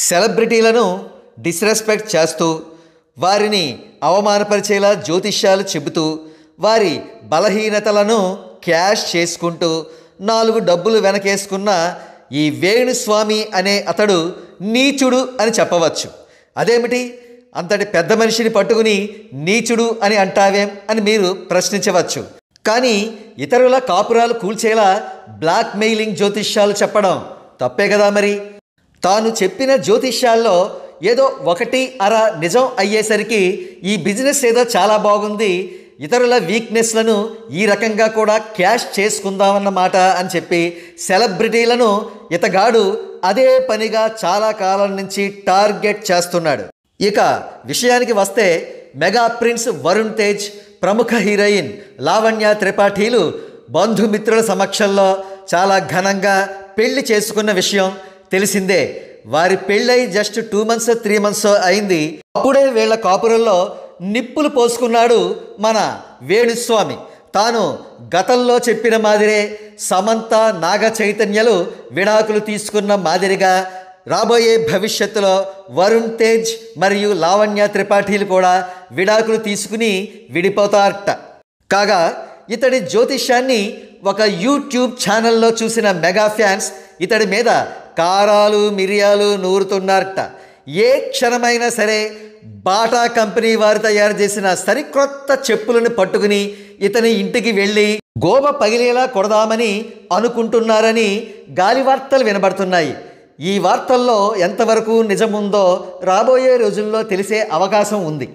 సెలబ్రిటీలను disrespect చేస్తూ వారిని అవమానపరిచేలా జ్యోతిష్యాలు చెబుతూ వారి బలహీనతలను క్యాష్ చేసుకుంటూ 4 డబ్బులు వెనకేసుకున్న ఈ వేణుస్వామి అనే అతడు నీచుడు అని చెప్పవచ్చు. అదేమిటి, అంతటి పెద్ద మనిషిని పట్టుకుని నీచుడు అని అంటావేం అని మీరు ప్రశ్నించవచ్చు. కానీ ఇతరుల కాపురాలు కూల్చేలా బ్లాక్ మెయిలింగ్ జ్యోతిష్యాలు చెప్పడం తప్పే కదా. మరి తాను చెప్పిన జ్యోతిష్యాల్లో ఏదో 1/2 నిజం అయ్యేసరికి ఈ బిజినెస్ ఏదో చాలా బాగుంది, ఇతరుల వీక్నెస్లను ఈ రకంగా కూడా క్యాష్ చేసుకుందామన్నమాట అని చెప్పి సెలబ్రిటీలను ఇతగాడు అదే పనిగా చాలా కాలం నుంచి టార్గెట్ చేస్తున్నాడు. ఇక విషయానికి వస్తే మెగా ప్రిన్స్ వరుణ్ తేజ్, ప్రముఖ హీరోయిన్ లావణ్య త్రిపాఠీలు బంధుమిత్రుల సమక్షంలో చాలా ఘనంగా పెళ్లి చేసుకున్న విషయం తెలిసిందే. వారి పెళ్ళై జస్ట్ 2 months 3 months అయింది. అప్పుడే వీళ్ళ కాపురంలో నిప్పులు పోసుకున్నాడు మన వేణుస్వామి. తాను గతంలో చెప్పిన మాదిరే సమంత, నాగ చైతన్యలు విడాకులు తీసుకున్న మాదిరిగా రాబోయే భవిష్యత్తులో వరుణ్ తేజ్ మరియు లావణ్య త్రిపాఠీలు కూడా విడాకులు తీసుకుని విడిపోతారట. కాగా ఇతడి జ్యోతిష్యాన్ని ఒక యూట్యూబ్ ఛానల్లో చూసిన మెగా ఫ్యాన్స్ ఇతడి మీద కారాలు మిరియాలు నూరుతున్నారట. ఏ క్షణమైనా సరే బాటా కంపెనీ వారు తయారు చేసిన సరికొత్త చెప్పులను పట్టుకుని ఇతని ఇంటికి వెళ్ళి గోబ పగిలేలా కొడదామని అనుకుంటున్నారని గాలి వార్తలు వినబడుతున్నాయి. ఈ వార్తల్లో ఎంతవరకు నిజముందో రాబోయే రోజుల్లో తెలిసే అవకాశం ఉంది.